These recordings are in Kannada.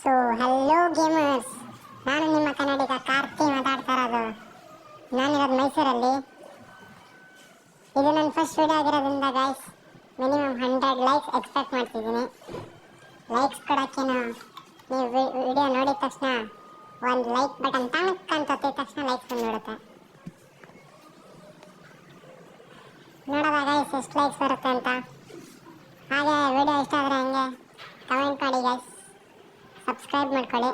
ಸೊ ಹಲೋ ಗೇಮರ್ಸ್, ನಾನು ನಿಮ್ಮ ಕನ್ನಡಿಗ ಕಾರ್ತಿ ಮಾತಾಡ್ತಾ ಇರೋದು. ನಾನಿರೋದು ಮೈಸೂರಲ್ಲಿ. ಇದು ನನ್ನ ಫಸ್ಟ್ ವಿಡಿಯೋ ಆಗಿರೋದ್ರಿಂದ ಗೈಸ್ ಮಿನಿಮಮ್ 100 ಲೈಕ್ಸ್ ಎಕ್ಸ್ಪೆಕ್ಟ್ ಮಾಡ್ತಿದ್ದೀನಿ. ಲೈಕ್ಸ್ ಕೊಡೋಕ್ಕೇನು, ನೀವು ವಿಡಿಯೋ ನೋಡಿದ ತಕ್ಷಣ ಒಂದು ಲೈಕ್ ಬಟನ್ ತನಕ ಅಂತ ಒತ್ತಿದ ತಕ್ಷಣ ಲೈಕ್ಸ್ ಬಂದುಬಿಡುತ್ತೆ. ನೋಡೋದ ಗೈಸ್ ಎಷ್ಟು ಲೈಕ್ಸ್ ಬರುತ್ತೆ ಅಂತ. ಹಾಗೆ ವಿಡಿಯೋ ಇಷ್ಟ ಆದರೆ ಹಂಗೆ ಕಮೆಂಟ್ ಮಾಡಿ ಗೈಸ್, ಸಬ್ಸ್ಕ್ರೈಬ್ ಮಾಡ್ಕೊಳ್ಳಿ,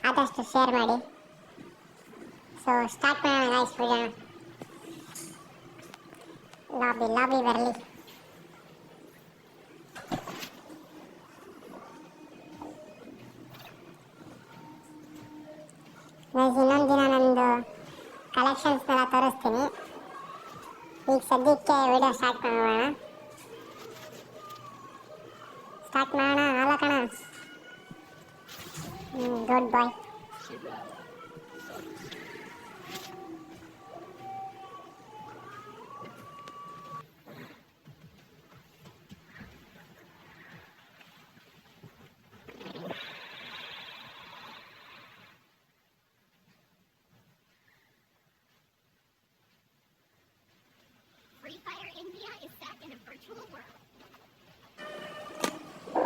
ಆದಷ್ಟು ಶೇರ್ ಮಾಡಿ. ಸೊ ಸ್ಟಾರ್ಟ್ ಮಾಡೋಣ ಗೈಸ್ ವಿಡಿಯೋನ. ಲಾಬಿ ಬರಲಿ. ಗೈಸ್ ಇನ್ನೊಂದು ದಿನ ನಂದು ಕಲೆಕ್ಷನ್ಸ್ನೆಲ್ಲ ತೋರಿಸ್ತೀನಿ. ಈಗ ಸದ್ಯಕ್ಕೆ ವಿಡಿಯೋ ಸ್ಟಾರ್ಟ್ ಮಾಡೋಣ ಅಲ್ಲ ಕಣ. ಗುಡ್ ಬಾಯ್.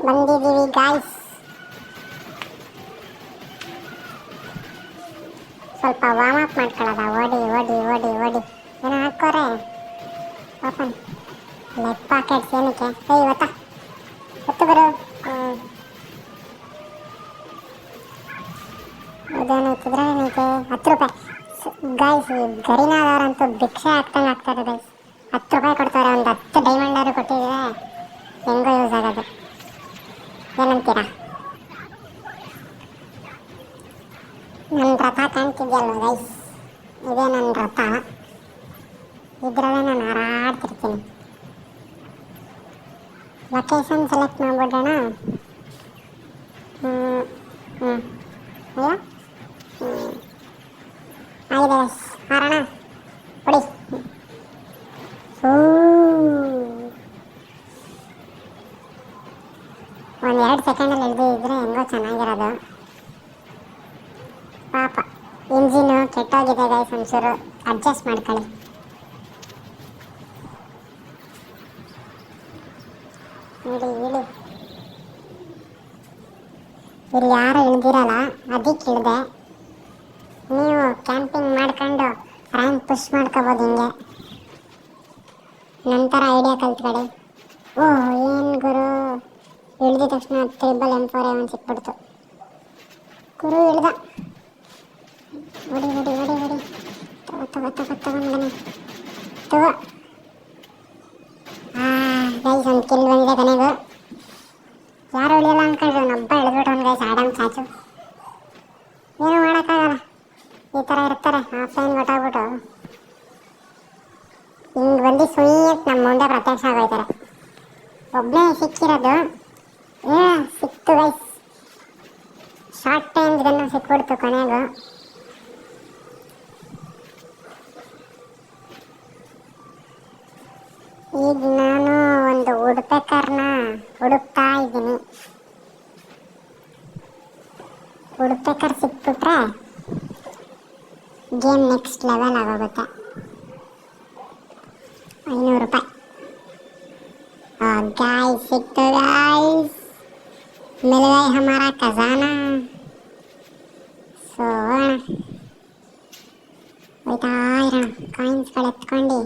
ಬಂದಿದ್ದೀವಿ ಗಾಯ್ಸ್. ಸ್ವಲ್ಪ ವಾರ್ಮ್ ಅಪ್ ಮಾಡ್ಕೊಳ್ಳೋದ. ಓಡಿ ಏನೋ ಹಾಕೋರೆ ಓಪನ್ ಲೆಗ್ ಪಾಕೆಟ್ಸ್ ಏನಕ್ಕೆ? ಇವತ್ತು ಬರು ಇದೇನೈತಿದ್ರೆ 10 ರೂಪಾಯಿ ಗಾಯ್ಸ್. ಗರಿನಾದವ್ರಂತೂ ಭಿಕ್ಷೆ ಹಾಕ್ತಂಗೆ ಆಗ್ತಾರೆ ಗೈಸ್. 10 ರೂಪಾಯಿ ಕೊಡ್ತಾರೆ. ಒಂದು 10 ಡೈಮಂಡರು ಕೊಟ್ಟಿದ್ರೆ ಹೆಂಗೋ ಯೂಸ್ ಆಗೋದು. ಏನಂತೀರಾ? ನನ್ನ ರಥ ಕಾಣ್ತಿದ್ಯಲ್ವ ಗೈಸ್, ಇದೇ ನನ್ನ ರಥ. ಇದರಲ್ಲೇ ನಾನು ಹಾರಾಡ್ತಿರ್ತೀನಿ. Location select ಮಾಡ್ಬಿಡೋಣ. ಆಗಿದೆ ಗೈಸ್, ಹಾರೋಣ. ಹೊಡಿ. ಒಂದು 2 ಸೆಕೆಂಡಲ್ಲಿ ಇಳಿದಿದ್ರೆ ಹೆಂಗೋ ಚೆನ್ನಾಗಿರೋದು. ಪಾಪ ಇಂಜಿನು ಕೆಟ್ಟೋಗಿದೆ ಗೈಸ್, ಒಂಚೂರು ಅಡ್ಜಸ್ಟ್ ಮಾಡ್ಕೊಳ್ಳಿ. ಇಳಿ ಇಲ್ಲಿ ಯಾರು ಇಳ್ದಿರಲ್ಲ, ಅದಕ್ಕೆ ಇಳಿದೆ. ನೀವು ಕ್ಯಾಂಪಿಂಗ್ ಮಾಡ್ಕೊಂಡು ರ್ಯಾಂಕ್ ಪುಷ್ ಮಾಡ್ಕೋಬೋದು ಹಿಂಗೆ. ನಂತರ ಐಡಿಯಾ ಕಲ್ತ್ಕೊಳ್ಳಿ. ಏನು ಗುರು, ಇಳಿದ ತಕ್ಷಣ ತ್ರಿಬಲ್ M4A1 ಸಿಕ್ಬಿಡ್ತು. ಗುರು ಇಳ್ದ. ಹೊಡಿ ತಗೊಂಡ್ಬನ್ನಿ. ತಗೋ. ಗೈಸ್ ಒಂದು ಕಿಲ್ ಬಂದಿದೆ ಕೊನೆಗೂ. ಯಾರು ಉಳಿಯಲ್ಲ ಅಂದ್ಕೊಂಡ್ರು, ನೊಬ್ಬ ಇಳಿದ್ಬಿಟ್ಟವನು ಗೈಸ್. ಆಡಮ್ ಚಾಚು ಏನೂ ಮಾಡೋಕ್ಕಾಗಲ್ಲ, ಈ ಥರ ಇರ್ತಾರೆ. ಆಫ್ಲೈನ್ ಗೊತ್ತಾಗ್ಬಿಟ್ಟು ಹಿಂಗೆ ಬಂದು ಸುಯ್ಯಕ್ಕೆ ನಮ್ಮ ಮುಂದೆ ಪ್ರತ್ಯಕ್ಷ ಆಗೋಯ್ತಾರೆ. ಒಬ್ಬನೇ ಸಿಕ್ಕಿರೋದು. ಸಿಕ್ತು ಗೈಸ್, ಶಾರ್ಟ್ ಟೈಮ್ ಗನ್ನು ಸಿಕ್ಬಿಡ್ತು ಕೊನೆಗೂ. ಈಗ ನಾನು ಒಂದು ವುಡ್ಪೆಕರ್ನ ಹುಡುಕ್ತಾ ಇದ್ದೀನಿ. ವುಡ್ಪೆಕರ್ ಸಿಕ್ಬಿಟ್ರೆ ಗೇಮ್ ನೆಕ್ಸ್ಟ್ ಲೆವೆಲ್ ಆಗೋಗುತ್ತೆ. 500 ರೂಪಾಯಿ गाइस सिक्तो गाइस, मिल गए हमारा खजाना. सो ಹೋಯ್ತಾ ಇರೋಣ ಕಾಯಿನ್ಸ್ಗಳು ಎತ್ಕೊಂಡು.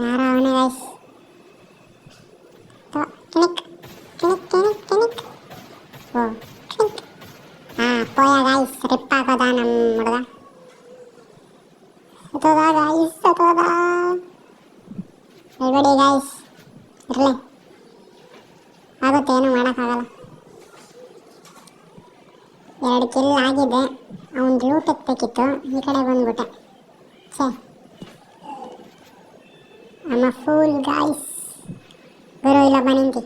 ಯಾರೋ ಅವನೇ ಗೈಸ್. ಕಿಣಿಕ್ ಪೋಯ ಗೈಸ್, ರಿಪ್ ಹಾಕೋದ ನಮ್ಮ ಹುಡುಗ. ಸತ್ತೋದ ಹೇಳ್ಬೇಡಿ ಗೈಸ್, ಇರಲಿ, ಆಗುತ್ತೆ, ಏನು ಮಾಡೋಕ್ಕಾಗಲ್ಲ. 2 ಕಿಲ್ ಆಗಿದೆ. ಅವನು ಲೂಟ್ ಎತ್ತಬೇಕಿತ್ತು, ಈ ಕಡೆ ಬಂದ್ಬಿಟ್ಟೆ. ಅಮ್ಮ ಫೂಲ್ ಗಾಯ್ಸ್. ಗುರು ಇಲ್ಲಪ್ಪ ನಿಂತಿ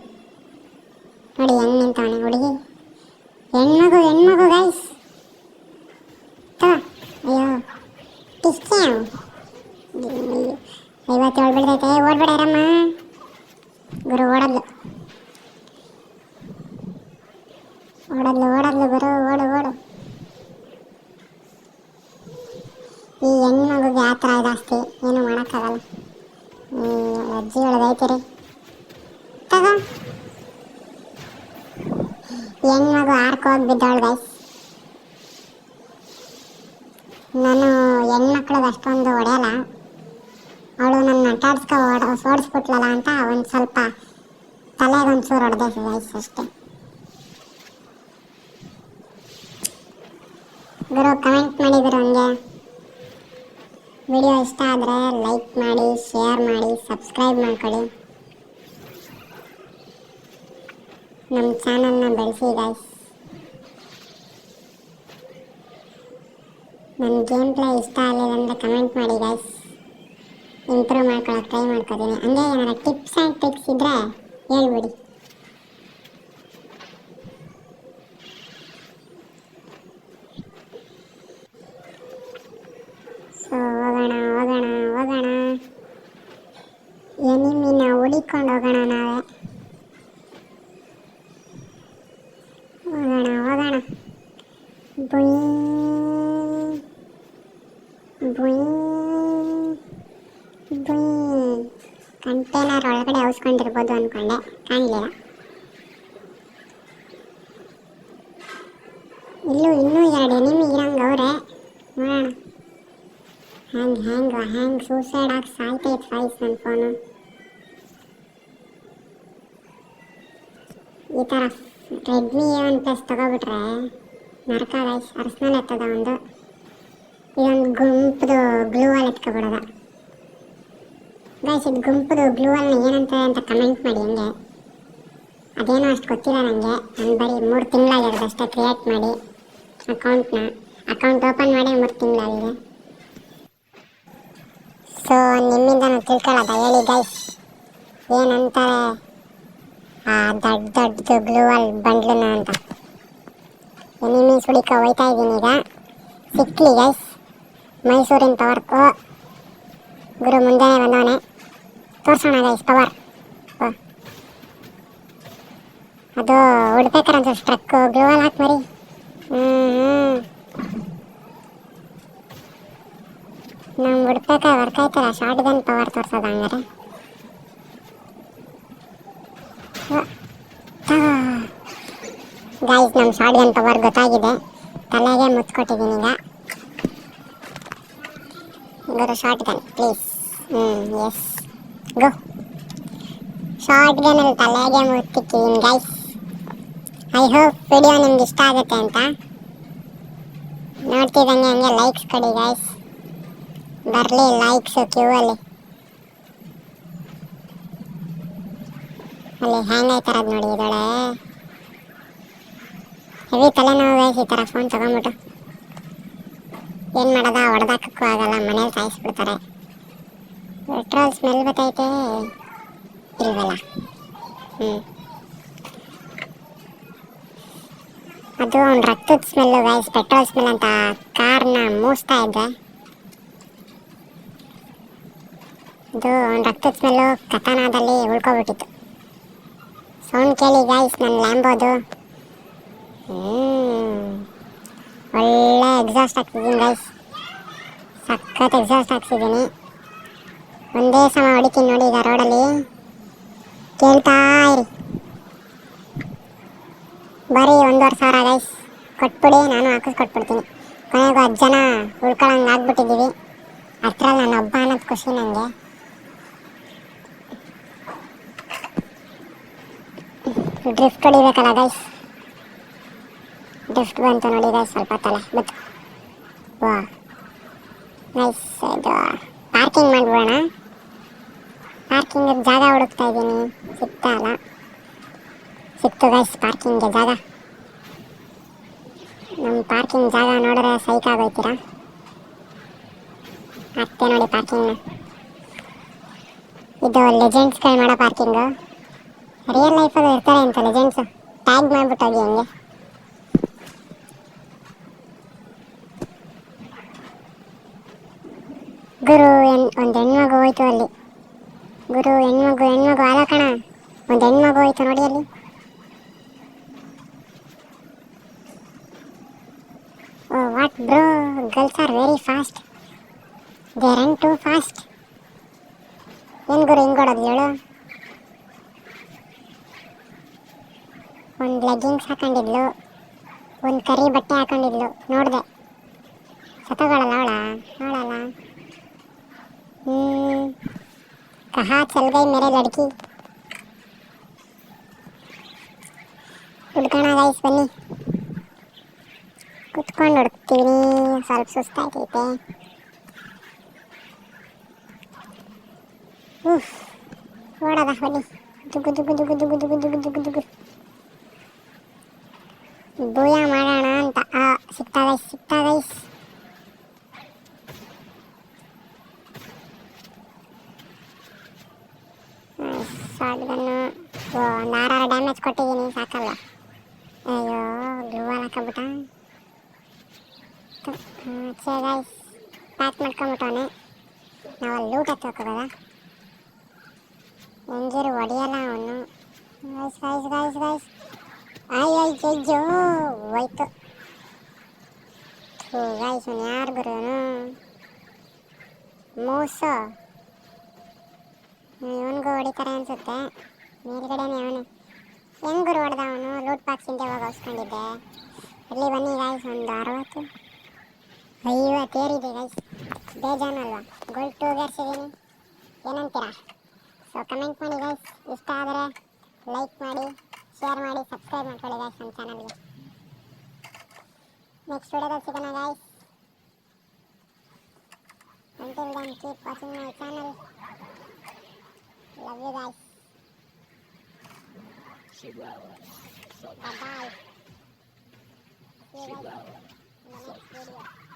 ನೋಡಿ ಹೆಂಗೆ ನಿಂತವನೆ ಹುಡುಗಿ. ಹೆಣ್ಮಗು ಗೈಸ್. ಅಯ್ಯೋ ಟಿಸ್ಕೆ 57 ಬಿಡ್ತೈತೆ. ಓಡ್ಬೇಡ ಇರಮ್ಮ. ಗುರು ಓಡೋದು. ಓಡದ್ಲು ಬರೋ ಓಡು ಓಡು. ಈ ಹೆಣ್ಮಗುಗೆ ಆ ಥರ ಜಾಸ್ತಿ ಏನು ಮಾಡೋಕ್ಕಾಗಲ್ಲ. ಅಜ್ಜಿ ಒಳಗೈತಿರಿ ತಗೋ. ಹೆಣ್ಮಗು ಆರ್ಕೋಗಿ ಬಿದ್ದವಳು ಗೈಸ್. ನಾನು ಹೆಣ್ಮಕ್ಳಿಗೆ ಅಷ್ಟೊಂದು ಹೊಡೆಯಲ್ಲ, ಅವಳು ನನ್ನ ನಟಾಡ್ಸ್ಕೊ ಓಡಿಸ್ಬಿಟ್ಲಲ್ಲ ಅಂತ ಒಂದು ಸ್ವಲ್ಪ ತಲೆಗೊಂಚೂರು ಹೊಡೆದೆ ಗೈಸ್ ಅಷ್ಟೇ. ಗುರು ಕಮೆಂಟ್ ಮಾಡಿದ್ರು ಹಂಗೆ. ವಿಡಿಯೋ ಇಷ್ಟ ಆದರೆ ಲೈಕ್ ಮಾಡಿ, ಶೇರ್ ಮಾಡಿ, ಸಬ್ಸ್ಕ್ರೈಬ್ ಮಾಡ್ಕೊಳ್ಳಿ. ನಮ್ಮ ಚಾನಲ್ನ ಬೆಳೆಸಿ ಗೈಸ್. ನನ್ನ ಗೇಮ್ ಪ್ಲೇ ಇಷ್ಟ ಆಗಲಿಲ್ಲ ಅಂದರೆ ಕಮೆಂಟ್ ಮಾಡಿ ಗೈಸ್. ಇಂಪ್ರೂವ್ ಮಾಡ್ಕೊಳ್ಳೋಕೆ ಟ್ರೈ ಮಾಡ್ಕೊತೀನಿ. ಹಂಗೆ ಏನಾರ ಟಿಪ್ಸ್ ಆ್ಯಂಡ್ ಟ್ರಿಕ್ಸ್ ಇದ್ದರೆ ಹೇಳ್ಬಿಡಿ. ಸೊ ಹೋಗೋಣ ಎನಿಮಿನ ಹುಡಿಕೊಂಡು ಹೋಗೋಣ ನಾವೇ. ಹೋಗೋಣ ಬುಯ್ ಬುಯ್ ಬುಯ್. ಕಂಟೈನರ್ ಒಳಗಡೆ ಔಸ್ಕೊಂಡಿರ್ಬೋದು ಅಂದ್ಕೊಂಡೆ, ಕಾಣಲಿಲ್ಲ. ಇನ್ನೂ 2 ಎನಿಮಿ ಇರಂಗೆ ಅವರೇ. ನೋಡೋಣ ಹ್ಯಾಂಗ್ ಸೂಸೈಡ್ ಆಗಿ ಸಾಯ್ತೈತೆ ಫೈಸ್ ನನ್ನ ಫೋನು. ಈ ಥರ ರೆಡ್ಮಿ A1+ ತಗೋಬಿಟ್ರೆ ನರಕ ಗೈಸ್. ಅರ್ಸ್ನಲ್ ಎತ್ತದ ಒಂದು. ಇದೊಂದು ಗುಂಪದು ಗ್ಲೂವಲ್ಲಿ ಎತ್ಕೊಬಿಡೋದ ಗೈಸ್. ಇದು ಗುಂಪದು ಗ್ಲೂವಲ್ನ ಏನಂತ ಅಂತ ಕಮೆಂಟ್ ಮಾಡಿ ಹಂಗೆ. ಅದೇನೋ ಅಷ್ಟು ಗೊತ್ತಿಲ್ಲ ನನಗೆ. ನಾನು ಬರೀ 3 ತಿಂಗಳಾಗಿರೋದು ಅಷ್ಟೇ ಕ್ರಿಯೇಟ್ ಮಾಡಿ ಅಕೌಂಟ್ ಓಪನ್ ಮಾಡಿ 3 ತಿಂಗಳಾಗಿದೆ. ಸೊ ನಿಮ್ಮಿಂದ ನಾನು ತಿಳ್ಕೊಳ್ಳೋದ ಹೇಳಿ ಗೈಸ್, ಏನಂತಾರೆ ಆ ದೊಡ್ಡದು ಗ್ಲೂವಲ್ ಬಂಡ್ಲನ್ನ ಅಂತ. ಎನಿಮಿ ಸುಡಿಕ ಹೋಯ್ತಾ ಇದ್ದೀನಿ ಈಗ. ಸಿಕ್ಲಿ ಗೈಸ್ ಮೈಸೂರಿನ ಪವರ್. ಗುರು ಮುಂದೆನೇ ಬಂದವನೆ, ತೋರ್ಸೋಣ ಗೈಸ್ ಪವರ್. ಅದು ಉಡ್ಬೇಕಾರಂತ ಸ್ಟ್ರಕ್ ಗ್ಲೂವಲ್ ಹಾಕಿ ಮರಿ. ನಮ್ಗೆ ಉಡ್ಬೇಕಾ ವರ್ಕ್ ಆಯ್ತಲ್ಲ ಶಾರ್ಟ್ ಗನ್ ಪವರ್ ತೋರ್ಸೋದು ಹಂಗಾರೆ. ಗೈಸ್ ನಮ್ಮ ಶಾರ್ಟ್ ಗನ್ ಪವರ್ ಗೊತ್ತಾಗಿದೆ, ತಲೆಗೆ ಮುಚ್ಕೊಟ್ಟಿದ್ದೀನಿ ಈಗ. ಗುರು shotgun please. Yes go. ಶಾರ್ಟ್ ಗನ್ನಲ್ಲಿ ತಲೆಗೆ ಮುಚ್ಚಿಟ್ಟಿದ್ದೀನಿ ಗೈಸ್. ಐ ಹೋಪ್ ವಿಡಿಯೋ ನಿಮ್ಗೆ ಇಷ್ಟ ಆಗುತ್ತೆ ಅಂತ. ನೋಡ್ತಿದ್ದಂಗೆ ಹಂಗೆ ಲೈಕ್ಸ್ ಕೊಡಿ ಗೈಸ್. ಬರಲಿ ಲೈಕ್ಸ್ ಕ್ಯೂವಲ್ಲಿ. ಅಲ್ಲಿ ಹ್ಯಾಂಗ್ ಆಯ್ತಾರದು ನೋಡಿ. ಇದೊಳೆ ಹೆವಿ ತಲೆನೋವು ಗೈಸ್ ಈ ಥರ ಫೋನ್ ತಗೊಂಬಿಟ್ಟು. ಏನು ಮಾಡೋದ, ಹೊಡೆದಾಕಕ್ಕೂ ಆಗಲ್ಲ, ಮನೇಲಿ ಸಾಯಿಸ್ಬಿಡ್ತಾರೆ. ಪೆಟ್ರೋಲ್ ಸ್ಮೆಲ್ ಬರ್ತೈತೆ ಇಲ್ವಲ್ಲ. ಅದು ಒಂದು ರಕ್ತದ ಸ್ಮೆಲ್ಲು ಗೈಸ್, ಪೆಟ್ರೋಲ್ ಸ್ಮೆಲ್ ಅಂತ ಕಾರ್ನ ಮೂಸ್ತಾ ಇದ್ದೆ. ಇದು ಒಂದು ರಕ್ತದ ಸ್ಮೆಲ್ಲು ಕತಾನಾದಲ್ಲಿ ಉಳ್ಕೊಬಿಟ್ಟಿತ್ತು. ಸೌಂಡ್ ಕೇಳಿ ಗೈಸ್ ನನ್ನ ಲ್ಯಾಂಬೋದು. ಒಳ್ಳೆ ಎಕ್ಸಾಸ್ಟ್ ಹಾಕ್ಸಿದ್ದೀನಿ ಗೈಸ್, ಸಖತ್ ಎಕ್ಸಾಸ್ಟ್ ಹಾಕ್ಸಿದ್ದೀನಿ. ಒಂದೇ ಸಮ ಹೊಡಿತೀನಿ ನೋಡಿ ಈಗ ರೋಡಲ್ಲಿ. ಕೇಳ್ತಾ ಇರಿ. ಬರೀ 1,500 ಗೈಸ್ ಕೊಟ್ಬಿಡಿ, ನಾನು ಹಾಕಿಸ್ಕೊಟ್ಬಿಡ್ತೀನಿ. ಕೊನೆಗೂ 10 ಜನ ಉಳ್ಕೊಳ್ಳಂಗೆ ಆಗ್ಬಿಟ್ಟಿದ್ದೀವಿ. ಅಷ್ಟರಲ್ಲಿ ನಾನು ಒಬ್ಬ ಅನ್ನೋದು ಖುಷಿ ನನಗೆ. Drift ಹೊಡಿಬೇಕಲ್ಲ guys. ಡ್ರಿಫ್ಟ್ ಬಂತು ನೋಡಿ ಗೈಸ್, ಸ್ವಲ್ಪ ತಲೆ ಬತ್ತು. ವಾ ಗೈಸ್, ಇದು ಪಾರ್ಕಿಂಗ್ ಮಾಡಿಬಿಡೋಣ. ಪಾರ್ಕಿಂಗ್ ಜಾಗ ಹುಡುಕ್ತಾ ಇದ್ದೀನಿ, ಸಿಗ್ತಾ ಇಲ್ಲ. ಸಿಕ್ತು ಗೈಸ್ ಪಾರ್ಕಿಂಗ್ಗೆ ಜಾಗ. ನಮ್ಮ ಪಾರ್ಕಿಂಗ್ ಜಾಗ ನೋಡಿದ್ರೆ ಸೈಕ್ ಆಗೋಯ್ತೀರಾ. ಅಷ್ಟೇ ನೋಡಿ ಪಾರ್ಕಿಂಗ್ನ. ಇದು ಲೆಜೆಂಡ್ಸ್ಗಳು ಮಾಡೋ ಪಾರ್ಕಿಂಗು. ರಿಯಲ್ ಲೈಫಲ್ಲಿ ಇರ್ತಾರೆ ಅಂತ ಲೆಜೆಂಡ್ಸು. ಟ್ಯಾಗ್ ಮಾಡಿಬಿಟ್ಟು ಹೋಗಿ ಹಂಗೆ. ಗುರು ಒಂದು ಹೆಣ್ಮಗು ಹೋಯ್ತು ಅಲ್ಲಿ. ಗುರು ಹೆಣ್ಮಗು ಅಲ್ಲ ಕಣ, ಒಂದು ಹೆಣ್ಮಗು ಹೋಯ್ತು ನೋಡಿ ಅಲ್ಲಿ. But bro, girls are very fast. They run too fast. ಏನು ಗುರು ಹಿಂಗೊಡೋದು ಹೇಳು. ಒಂದು ಲೆಗ್ಗಿಂಗ್ಸ್ ಹಾಕೊಂಡಿದ್ಲು, ಒಂದು ಕರಿ ಬಟ್ಟೆ ಹಾಕೊಂಡಿದ್ಲು, ನೋಡಿದೆ. ಸತ್ತೋಗಳಲ್ಲ ಅವಳಲ್ಲ. ಕಹಾ ಚಲ್ ಗೈ ಮೇರೆ ಲಡ್ಕಿ. ಹುಡ್ಕೋಣ ಗೈಸ್ ಬನ್ನಿ. ಕುತ್ಕೊಂಡು ಹುಡುಕ್ತೀವಿ, ಸ್ವಲ್ಪ ಸುಸ್ತಾಯ್ತೈತೆ. ಓಡೋದ ಬನ್ನಿ. ದುಗ್ಗು ದುಗ್ಗು ದುಗ್ಗು ದುಗ್ಗು ದುಗ್ಗು ದುಗ್ಗು ದುಗ್ಗು ದುಗ್ಗು ಬೂಯ ಮಾಡೋಣ ಅಂತ. ಸಿಕ್ತಾ ಗೈಸ್. ಶಾರ್ಟ್ ಗನ್ನು ಒಂದು 6 ಡ್ಯಾಮೇಜ್ ಕೊಟ್ಟಿದ್ದೀನಿ, ಸಾಕಲ್ಲ. ಅಯ್ಯೋ ಗ್ಲೂವಲ್ ಹಾಕಬಿಟ್ಟ. ಗೈಸ್ ಪ್ಯಾಕ್ ಮಾಡ್ಕೊಂಬಿಟ್ಟವನೆ. ನಾವಲ್ಲಿ ಲೂಟ್ ಹತ್ತೋಕೋದ. ಹೆಂಗಿರು ಹೊಡಿಯಲ್ಲ ಅವನು. ಗೈಸ್ ಅಯ್ಯೋ ಹೋಯ್ತು. ಗೈಸ್ ಅವನು ಯಾರು ಗುರುವನು? ಮೋಸ. ಇವನಿಗೂ ಹೊಡಿತಾರೆ ಅನ್ಸುತ್ತೆ. ಮೇಲ್ಗಡೆನೇ ಅವನು. ಹೆಂಗ್ ಗುರು ಹೊಡೆದ ಅವನು? ಲೂಟ್ ಬಾಕ್ಸಿಂದ ಹೋಗಿ ಹೊಸ್ಕೊಂಡಿದ್ದೆ. ಇಲ್ಲಿ ಬನ್ನಿ ಗೈಸ್, ಒಂದು 50 ಏರಿದೆ ಗೈಸ್. ಬೇಜಾನಲ್ವಾ? ಗೋಲ್ಡ್ 2 ಗೇರ್ಸಿದ್ದೀನಿ. ಏನಂತೀರಾ? ಸೊ ಕಮೆಂಟ್ ಮಾಡಿ ಗೈಸ್. ಇಷ್ಟ ಆದರೆ ಲೈಕ್ ಮಾಡಿ, ಶೇರ್ ಮಾಡಿ, ಸಬ್ಸ್ಕ್ರೈಬ್ ಮಾಡ್ಕೊಳ್ಳಿ ಗೈಸ್ ನಮ್ಮ ಚಾನಲ್ಗೆ. ನೆಕ್ಸ್ಟ್ ವಿಡಿಯೋದಲ್ಲಿ ಸಿಗೋಣ guys. Until then, keep watching my channel. Love you guys. Bye bye. See you guys in the next video.